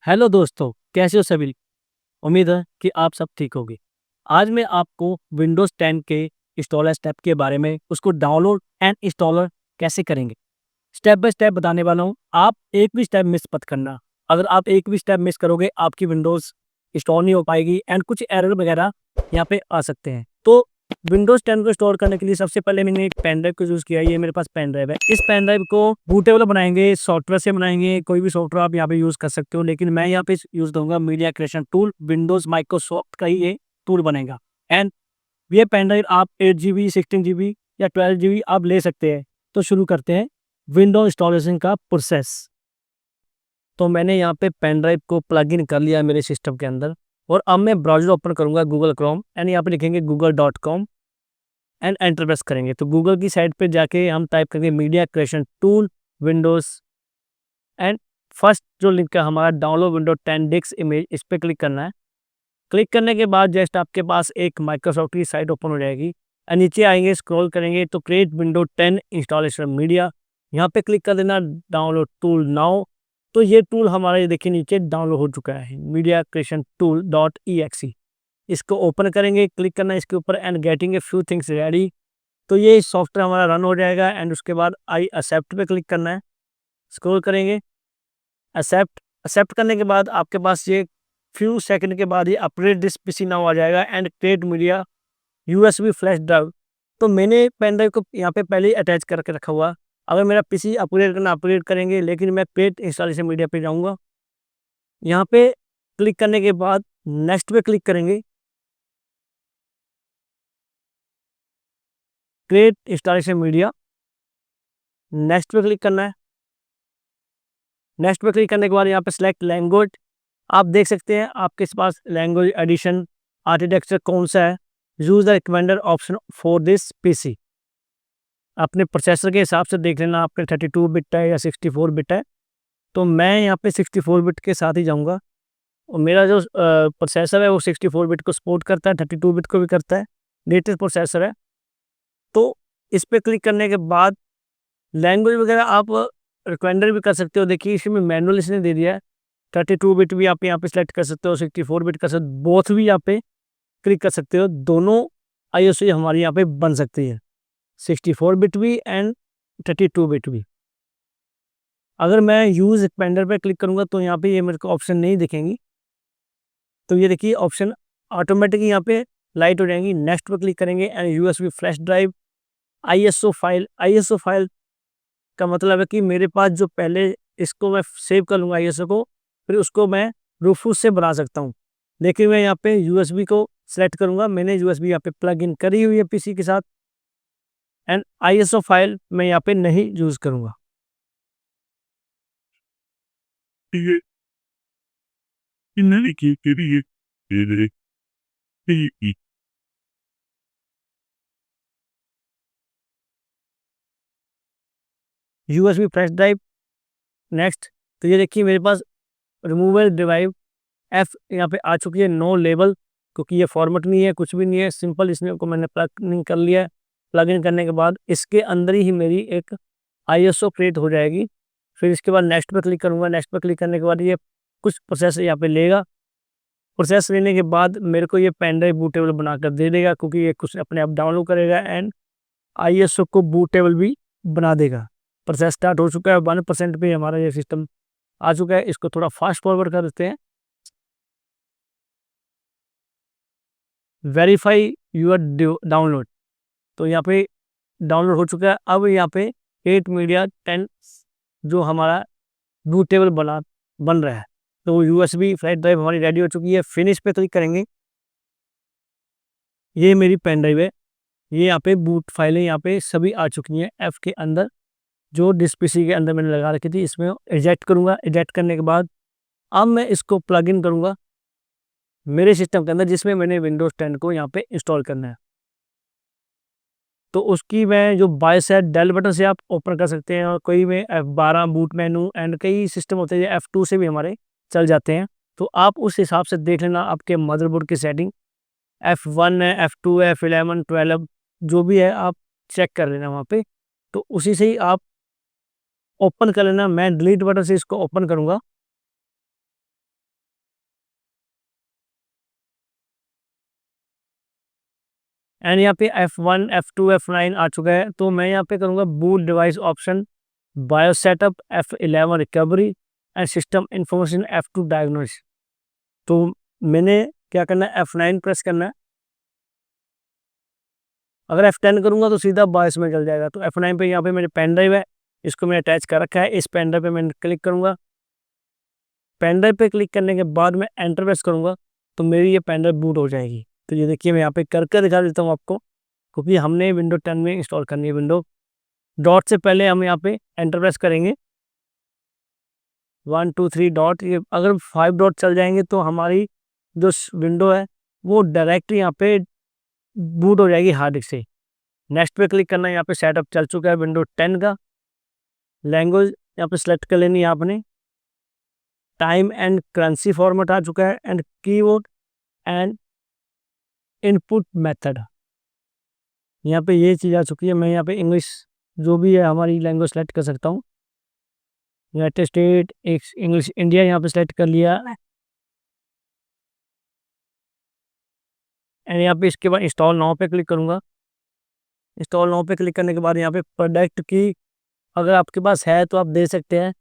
Hello दोस्तों, कैसे हो सभी? उम्मीद है कि आप सब ठीक होंगे। आज मैं आपको विंडोज़ 10 के इंस्टॉलर स्टेप के बारे में, उसको डाउनलोड एंड इंस्टॉलर कैसे करेंगे, स्टेप बाय स्टेप बताने वाला हूँ। आप एक भी स्टेप मिस मत करना। अगर आप एक भी स्टेप मिस करोगे, आपकी विंडोज़ इंस्टॉल नहीं हो पाएगी एंड कुछ एरर वगैरह यहाँ पे आ सकते हैं। तो विंडोज़ 10 को स्टोर करने के लिए सबसे पहले मैंने एक पेन ड्राइव को यूज़ किया है। ये मेरे पास पेन ड्राइव है। इस पेन ड्राइव को बूटेबल बनाएँगे, सॉफ्टवेयर से बनाएँगे, कोई भी सॉफ्टवेयर आप यहाँ पे यूज़ कर सकते हो, लेकिन मैं यहाँ पे यूज़ करूँगा media creation tool. Windows Microsoft का ही ये टूल बनेगा एंड ये पेन ड्राइव आप 8 जीबी, 16 जीबी या 12 जीबी आप ले सकते हैं। तो शुरू करते हैं विंडो इंस्टॉलेशन का प्रोसेस। तो मैंने यहाँ पे पेन ड्राइव को प्लग इन कर लिया है मेरे सिस्टम के अंदर और अब मैं ब्राउज़र ओपन करूँगा गूगल क्रोम एंड यहाँ पे लिखेंगे google.com एंड एंटर प्रेस करेंगे। तो गूगल की साइट पे जाके हम टाइप करेंगे media creation tool Windows and first जो लिंक है हमारा डाउनलोड विंडो 10 डिस्क इमेज, इस पे क्लिक करना है। क्लिक करने के बाद जस्ट आपके पास एक माइक्रोसॉफ्ट की साइट ओपन हो जाएगी और नीचे आएंगे, स्क्रॉल करेंगे तो क्रिएट विंडो 10 इंस्टॉलेशन मीडिया, यहाँ पे क्लिक कर देना डाउनलोड टूल नाउ। तो ये टूल हमारा ये देखिए नीचे डाउनलोड हो चुका है, मीडिया क्रिएशन टूल .exe। इसको ओपन करेंगे, क्लिक करना है इसके ऊपर and getting a few things ready. तो ये सॉफ्टवेयर हमारा रन हो जाएगा एंड उसके बाद आई एक्सेप्ट पे क्लिक करना है, स्क्रॉल करेंगे, एक्सेप्ट। एक्सेप्ट करने के बाद आपके पास ये फ्यू सेकंड के बाद ये अपग्रेड दिस पीसी नाउ आ जाएगा and create media USB flash drive. तो मैंने पेन ड्राइव को यहाँ पे पहले ही अटैच करके रखा हुआ। अगर मेरा पीसी अपग्रेड करना अपग्रेड करेंगे, लेकिन मैं क्रिएट इंस्टॉलेशन मीडिया पे जाऊँगा। यहाँ पे क्लिक करने के बाद नेक्स्ट पे क्लिक करेंगे, क्रिएट इंस्टॉलेशन मीडिया, नेक्स्ट पे क्लिक करना है। नेक्स्ट पे क्लिक करने के बाद यहाँ पे सिलेक्ट लैंग्वेज, आप देख सकते हैं आपके पास लैंग्वेज एडिशन आर्किटेक्चर कौन सा है। Use the recommender option for this PC, अपने प्रोसेसर के हिसाब से देख लेना आपके 32 बिट है या 64 बिट है। तो मैं यहाँ पे 64 बिट के साथ ही जाऊँगा और मेरा जो प्रोसेसर है वो 64 बिट को सपोर्ट करता है, 32 बिट को भी करता है, लेटेस्ट प्रोसेसर है। तो इस पे क्लिक करने के बाद लैंग्वेज वगैरह आप रिकमेंडर भी कर सकते हो। देखिए इसमें मैनुअल इसने दे दिया है, 32 बिट भी आप यहाँ पे सेलेक्ट कर सकते हो, 64 बिट कर सकते हो, बोथ भी यहाँ पे क्लिक कर सकते हो। दोनों आईओएस हमारी यहाँ पे बन सकती है, 64 बिट भी एंड 32 बिट भी। अगर मैं यूज़ एक्सपेंडर पे क्लिक करूँगा तो यहाँ पे ये मेरे को ऑप्शन नहीं दिखेंगी। तो ये देखिए ऑप्शन ऑटोमेटिक यहाँ पे लाइट हो जाएंगी। नेक्स्ट पे क्लिक करेंगे and USB flash drive, ISO file का मतलब है कि मेरे पास जो पहले इसको मैं सेव कर लूँगा आईएसओ को, फिर उसको मैं रूफूस से बना सकता हूँ। लेकिन मैं यहाँ पे यूएसबी को सेलेक्ट करूँगा, मैंने यूएसबी यहाँ पे प्लग इन करी हुई है पीसी के साथ एंड आईएसओ फाइल मैं यहाँ पे नहीं यूज़ करूँगा। ये इन्होंने की तेरी ये तेरे तेरी यूएसबी फ्लैश ड्राइव नेक्स्ट। तो ये देखिए मेरे पास रिमूवल ड्राइव एफ यहाँ पे आ चुकी है, नो लेबल, क्योंकि ये फॉर्मेट नहीं है, कुछ भी नहीं है, सिंपल इसमें को मैंने प्लग इन कर लिया है। प्लग इन करने के बाद इसके अंदर ही मेरी एक आईएसओ क्रिएट हो जाएगी। फिर इसके बाद नेक्स्ट पे क्लिक करूँगा, नेक्स्ट पे क्लिक करने के बाद ये कुछ प्रोसेस यहाँ पे लेगा। प्रोसेस लेने के बाद मेरे को ये पेन ड्राइव बूटेबल बनाकर दे देगा, क्योंकि ये कुछ अपने आप डाउनलोड करेगा एंड आईएसओ को बूटेबल भी बना देगा। प्रोसेस स्टार्ट हो चुका है, 1% पे हमारा ये सिस्टम आ चुका है। इसको थोड़ा फास्ट फॉरवर्ड कर देते हैं। वेरीफाई यूर डाउनलोड, तो यहाँ पे डाउनलोड हो चुका है। अब यहाँ पे 8 मीडिया 10 जो हमारा बूटेबल बन रहा है। तो यूएसबी फ्लैश ड्राइव हमारी रेडी हो चुकी है। फिनिश पे क्लिक करेंगे, ये मेरी पेन ड्राइव है। ये यहाँ पे बूट फाइलें यहाँ पे सभी आ चुकी हैं ऐप के अंदर, जो डिस्क पीसी के अंदर मैंने लगा रखी थी। इसमें एजेक्ट करूँगा, एजेक्ट करने के बाद अब मैं इसको प्लग इन करूँगा मेरे सिस्टम के अंदर, जिसमें मैंने विंडोज़ 10 को यहाँ पे इंस्टॉल करना है। तो उसकी मैं जो बायस है डेल बटन से आप ओपन कर सकते हैं, और कोई में F12 बूट मेनू एंड कई सिस्टम होते हैं, F2 से भी हमारे चल जाते हैं। तो आप उस हिसाब से देख लेना आपके मदरबोर्ड की सेटिंग, F1 है, F2 है, F11 12 जो भी है आप चेक कर लेना वहाँ पे। तो उसी से ही आप ओपन कर लेना। मैं डिलीट बटन से इसको ओपन करूँगा एंड यहाँ पे F1 F2 F9 आ चुका है। तो मैं यहाँ पे करूँगा boot device option, bio setup, F11 recovery and system information, F2 diagnose. तो मैंने क्या करना है, F9 प्रेस करना है। अगर F10 करूँगा तो सीधा बायस में चल जाएगा। तो F9 पे यहाँ पे मेरे पेन ड्राइव है, इसको मैंने अटैच कर रखा है। इस पेन ड्राइव पे मैं क्लिक करूँगा। पेन ड्राइव पे क्लिक करने के बाद मैं एंटर प्रेस करूँगा तो मेरी ये पेन ड्राइव बूट हो जाएगी। तो ये देखिए मैं यहाँ पे करके दिखा देता हूँ आपको, क्योंकि हमने विंडो 10 में इंस्टॉल करनी है। विंडो डॉट से पहले हम यहाँ पे एंटर प्रेस करेंगे, 1 2 3 डॉट। ये अगर 5 डॉट चल जाएंगे तो हमारी जो विंडो है वो डायरेक्टली यहाँ पे बूट हो जाएगी हार्ड डिस्क से। नेक्स्ट पे क्लिक करना है। यहाँ पे सेटअप चल चुका है विंडो 10 का। लैंग्वेज यहाँ पे सेलेक्ट कर लेनी है आपने। टाइम एंड करेंसी फॉर्मेट आ चुका है, and keyboard and input method, यहाँ पे ये चीज़ आ चुकी है। मैं यहाँ पे इंग्लिश जो भी है हमारी लैंग्वेज सेलेक्ट कर सकता हूँ। यूनाइटेड स्टेट, इंग्लिश इंडिया यहाँ पे सेलेक्ट कर लिया। एंड यहाँ पे इसके बाद इंस्टॉल नाउ पे क्लिक करूँगा। इंस्टॉल नाउ पे क्लिक करने के बाद यहाँ पे प्रोडक्ट की अगर आपके पास है तो आप दे सकते हैं,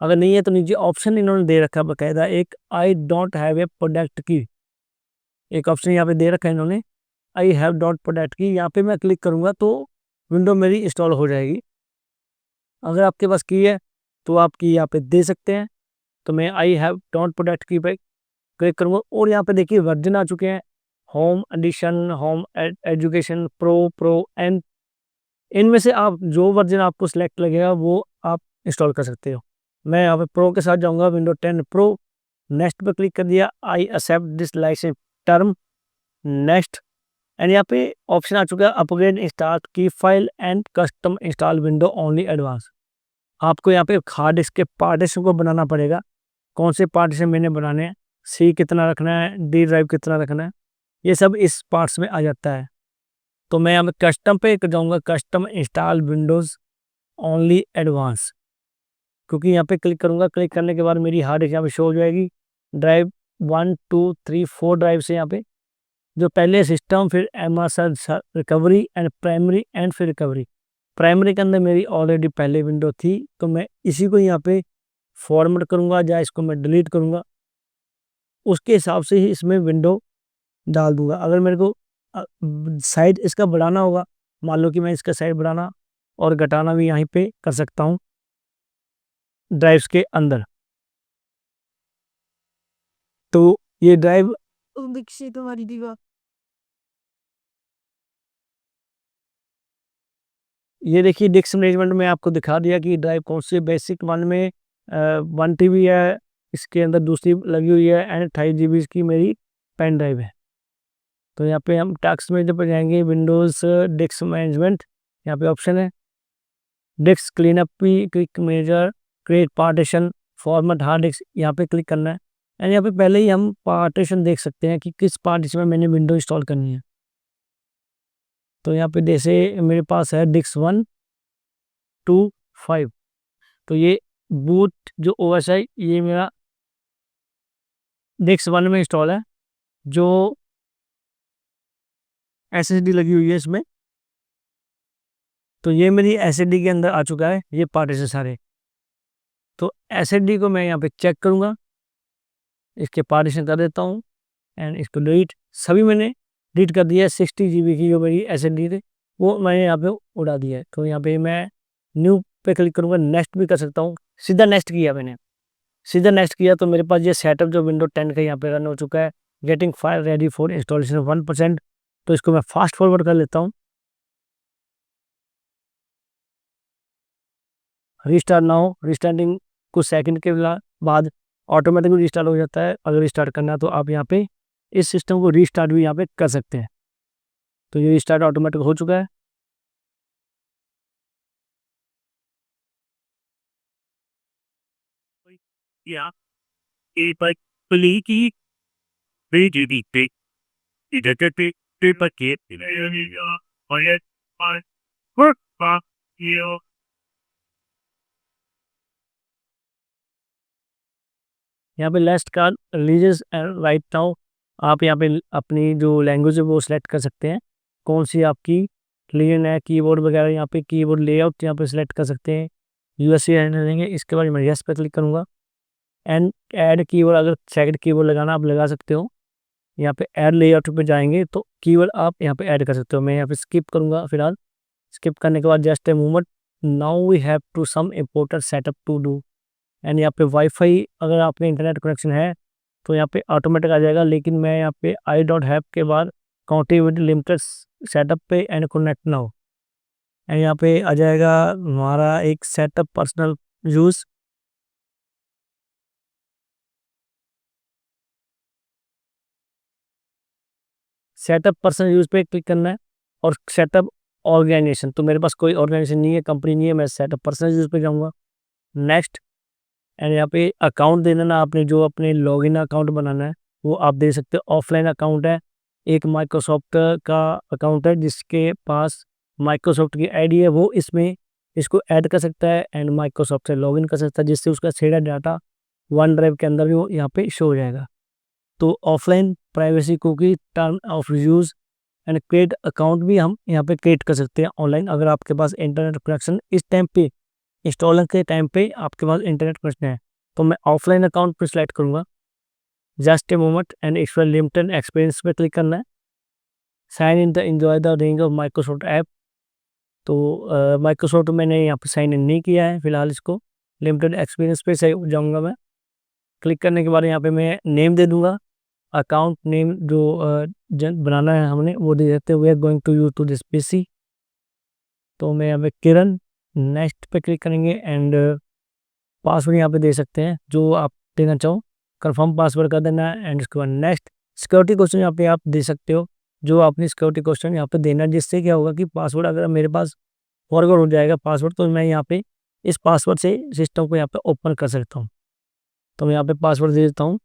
अगर नहीं है तो नीचे ऑप्शन इन्होंने दे रखा है बकायदा, एक I don't have a product की एक ऑप्शन यहाँ पे दे रखा है इन्होंने, आई हैव डॉट प्रोडक्ट की। यहाँ पे मैं क्लिक करूँगा तो विंडो मेरी इंस्टॉल हो जाएगी। अगर आपके पास की है तो आप की यहाँ पे दे सकते हैं। तो मैं आई हैव डॉट प्रोडक्ट की पे क्लिक करूँगा और यहाँ पे देखिए वर्जन आ चुके हैं, home edition, home education, pro and इनमें से आप जो वर्जन आपको सिलेक्ट लगेगा वो आप इंस्टॉल कर सकते हो। मैं यहाँ पे प्रो के साथ जाऊँगा, विंडो 10 प्रो। नेक्स्ट पे क्लिक कर दिया, I accept this license term, next. And यहाँ पे ऑप्शन आ चुका है अपग्रेड इंस्टॉल की file and custom install window only advance. आपको यहाँ पे हार्ड डिस्क के पार्टीशन को बनाना पड़ेगा, कौन से पार्टीशन मैंने बनाने हैं, सी कितना रखना है, डी ड्राइव कितना रखना है, ये सब इस पार्ट्स में आ जाता है। तो मैं यहाँ पे कस्टम पे जाऊँगा, custom install Windows only advance, क्योंकि यहाँ पे क्लिक करूँगा। क्लिक करने के बाद मेरी हार्ड डिस्क यहाँ पे शो हो जाएगी। ड्राइव 1 2 3 4 ड्राइव से यहाँ पे जो पहले सिस्टम, फिर MRS recovery and primary and फिर रिकवरी। प्राइमरी के अंदर मेरी ऑलरेडी पहले विंडो थी, तो मैं इसी को यहाँ पे फॉर्मेट करूँगा या इसको मैं डिलीट करूँगा, उसके हिसाब से ही इसमें विंडो डाल दूंगा। अगर मेरे को साइड इसका बढ़ाना होगा, मान लो कि मैं इसका साइड बढ़ाना और घटाना भी यहीं पे कर सकता हूँ ड्राइव्स के अंदर। तो ये ड्राइव ये देखिए डिस्क मैनेजमेंट में आपको दिखा दिया कि ड्राइव कौन सी। बेसिक वन में 1 TB है, इसके अंदर दूसरी लगी हुई है एंड 28 GB की मेरी पेन ड्राइव है। तो यहाँ पे हम टास्क में जब जाएंगे, विंडोज़ डिस्क मैनेजमेंट, यहाँ पे ऑप्शन है डिस्क क्लीनअप भी, quick measure, create partition, format hard disk, यहाँ पे क्लिक करना है। एंड यहाँ पे पहले ही हम पार्टीशन देख सकते हैं कि किस पार्टीशन में मैंने विंडो इंस्टॉल करनी है। तो यहाँ पे जैसे मेरे पास है डिस्क 1 2 5, तो ये बूट जो ओएस है ये मेरा डिस्क 1 में इंस्टॉल है, जो एसएसडी लगी हुई है इसमें। तो ये मेरी एसएसडी के अंदर आ चुका है ये पार्टीशन सारे। तो एसएसडी को मैं यहाँ पे चेक करूँगा, इसके पार्टीशन कर देता हूँ एंड इसको डिलीट। सभी मैंने डिलीट कर दिया है। 60 GB की जो मेरी एसएसडी थी वो मैंने यहाँ पे उड़ा दिया है। तो यहाँ पे मैं न्यू पे क्लिक करूँगा, नेक्स्ट भी कर सकता हूँ। सीधा नेक्स्ट किया मैंने, सीधा नेक्स्ट किया तो मेरे पास ये सेटअप जो विंडो 10 का यहाँ पे रन हो चुका है। Getting file ready for installation 1%। तो इसको मैं फास्ट फॉरवर्ड कर लेता हूँ। रिस्टार्ट नाउ, रिस्टार्टिंग कुछ सेकंड के बाद ऑटोमेटिकली रिस्टार्ट हो जाता है। अगर रिस्टार्ट करना है तो आप यहाँ पे इस सिस्टम को रिस्टार्ट भी यहाँ पे कर सकते हैं। तो ये रिस्टार्ट ऑटोमेटिक हो चुका है। Yeah. If I believe we do the big, the bucket, I work for you. यहाँ पे लेस्ट का रिलीजियस एंड राइट नाउ, आप यहाँ पे अपनी जो लैंग्वेज है वो सिलेक्ट कर सकते हैं, कौन सी आपकी रीजन है, कीबोर्ड वगैरह, यहाँ पे कीबोर्ड लेआउट यहाँ पे सिलेक्ट कर सकते हैं, यूएसए रहने देंगे। इसके बाद मैं यस पे क्लिक करूँगा एंड ऐड कीबोर्ड, अगर सेकंड कीबोर्ड लगाना आप लगा सकते हो। यहाँ पे ऐड लेआउट पे जाएंगे तो कीवर्ड आप यहाँ पे ऐड कर सकते हो। मैं यहाँ पे स्किप करूँगा फिलहाल। स्किप करने के बाद just a moment, now we have to some important setup to do. And यहाँ पे वाईफाई अगर आपने इंटरनेट कनेक्शन है तो यहाँ पे ऑटोमेटिक आ जाएगा, लेकिन मैं यहाँ पे आई डोंट हैव के बाद कनेक्टिविटी लिमिटेड सेटअप पे एंड कनेक्ट नाउ, एंड यहाँ पे आ जाएगा हमारा एक setup personal use. Setup personal use पे क्लिक करना है और सेटअप ऑर्गेनाइजेशन, तो मेरे पास कोई ऑर्गेनाइजेशन नहीं है, कंपनी नहीं है, मैं सेटअप पर्सनल यूज़ पे जाऊँगा। नेक्स्ट, एंड यहाँ पे अकाउंट दे देना, आपने जो अपने लॉगिन अकाउंट बनाना है वो आप दे सकते हो। ऑफलाइन अकाउंट है, एक माइक्रोसॉफ्ट का अकाउंट है, जिसके पास माइक्रोसॉफ्ट की आईडी है वो इसमें इसको ऐड कर सकता है एंड माइक्रोसॉफ्ट से लॉगिन कर सकता है, जिससे उसका सारा डाटा वन ड्राइव के अंदर भी वो यहाँ पे शो हो जाएगा। तो offline privacy cookie, term of use and create account भी हम यहाँ पे क्रिएट कर सकते हैं ऑनलाइन, अगर आपके पास इंटरनेट कनेक्शन इस टाइम पे इंस्टॉलर के टाइम पे आपके पास इंटरनेट कनेक्शन है। तो मैं ऑफलाइन अकाउंट पर सिलेक्ट करूँगा। Just a moment and explore limited experience पे क्लिक करना है। Sign in the enjoy the range of Microsoft app, तो माइक्रोसॉफ्ट मैंने यहाँ पे साइन इन नहीं किया है फिलहाल, इसको लिमिटेड एक्सपीरियंस पे से जाऊँगा मैं। क्लिक करने के बाद यहाँ पे मैं नेम दे दूँगा, अकाउंट नेम जो बनाना है हमने वो दे देते हैं, we are going to use to this PC. तो मैं यहाँ पे किरण, नेक्स्ट पे क्लिक करेंगे एंड पासवर्ड यहाँ पे दे सकते हैं जो आप देना चाहो, कंफर्म पासवर्ड कर देना है एंड उसके बाद नेक्स्ट। सिक्योरिटी क्वेश्चन यहाँ पे आप दे सकते हो, जो आपने सिक्योरिटी क्वेश्चन यहाँ पे देना है, जिससे क्या होगा कि पासवर्ड अगर मेरे पास फॉरवर्ड हो जाएगा पासवर्ड, तो मैं यहाँ पे इस पासवर्ड से सिस्टम को यहाँ पे ओपन कर सकता हूँ। तो मैं यहाँ पे पासवर्ड दे देता हूँ,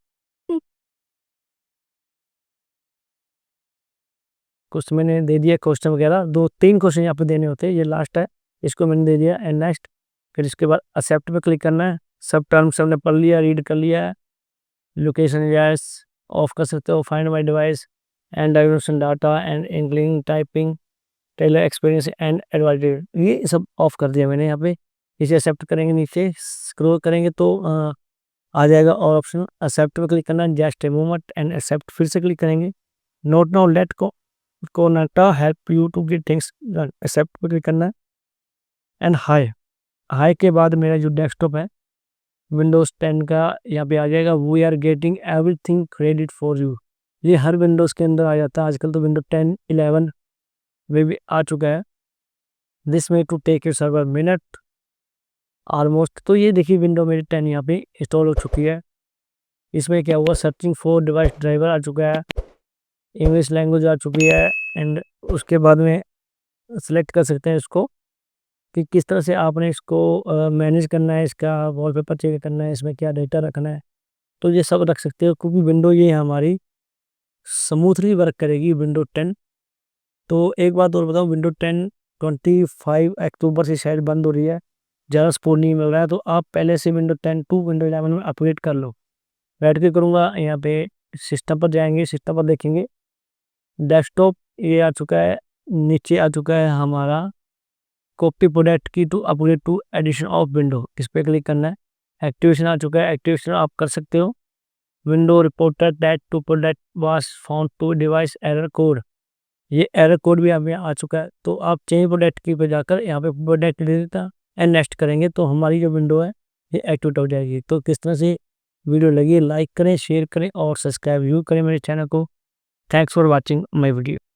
कुछ मैंने दे दिया क्वेश्चन वगैरह, 2-3 क्वेश्चन यहाँ पे देने होते हैं, ये लास्ट है, इसको मैंने दे दिया एंड नेक्स्ट। फिर इसके बाद एक्सेप्ट पे क्लिक करना है। सब टर्म्स हमने पढ़ लिया, रीड कर लिया है। लोकेशन यस ऑफ कर सकते हो, find my device and diagnostic data and including typing, tailor experience and advisory, ये सब ऑफ कर दिया मैंने यहाँ पे। इसे एक्सेप्ट करेंगे, नीचे स्क्रॉल करेंगे तो आ जाएगा और ऑप्शन एक्सेप्ट पे क्लिक करना है। Just a moment and accept फिर से क्लिक करेंगे। Note now let Cortana help you to get things done, accept पे क्लिक करना है एंड हाई। हाई के बाद मेरा जो डेस्कटॉप है विंडोज़ 10 का यहाँ पे आ जाएगा, we are getting everything credit for you. ये हर विंडोज़ के अंदर आ जाता है आजकल, तो विंडोज 10 11 वे भी आ चुका है। This may to take you several minute almost. तो ये देखिए विंडो मेरी 10 यहाँ पे इंस्टॉल हो चुकी है। इसमें क्या हुआ, सर्चिंग फॉर डिवाइस ड्राइवर आ चुका है, इंग्लिश लैंग्वेज आ चुकी है एंड उसके बाद में सेलेक्ट कर सकते हैं इसको कि किस तरह से आपने इसको मैनेज करना है, इसका वॉलपेपर चेंज करना है, इसमें क्या डेटा रखना है, तो ये सब रख सकते हो, क्योंकि विंडो ये हमारी स्मूथली वर्क करेगी विंडो 10। तो एक बात और बताऊँ, विंडो 10 25 अक्टूबर से शायद बंद हो रही है, ज़्यादा सपोर्ट नहीं मिल रहा है, तो आप पहले से विंडो 10 टू विंडो 11 में अपग्रेड कर लो। बैठ के करूँगा, यहाँ पे सिस्टम पर जाएंगे, सिस्टम पर देखेंगे डेस्कटॉप ये आ चुका है, नीचे आ चुका है हमारा copy product key to upgrade to edition of window, इस पर क्लिक करना है। एक्टिवेशन आ चुका है, एक्टिवेशन आप कर सकते हो। Window reporter that to product was found to device error code, ये एरर कोड भी हमें आ चुका है, तो आप चेंज प्रोडक्ट की पे जाकर यहाँ पे प्रोडक्ट दे देता एंड नेक्स्ट करेंगे तो हमारी जो विंडो है ये एक्टिवेट हो जाएगी। तो किस तरह से वीडियो लगी, लाइक करें, शेयर करें और सब्सक्राइब जरूर करें मेरे चैनल को। Thanks for watching my video.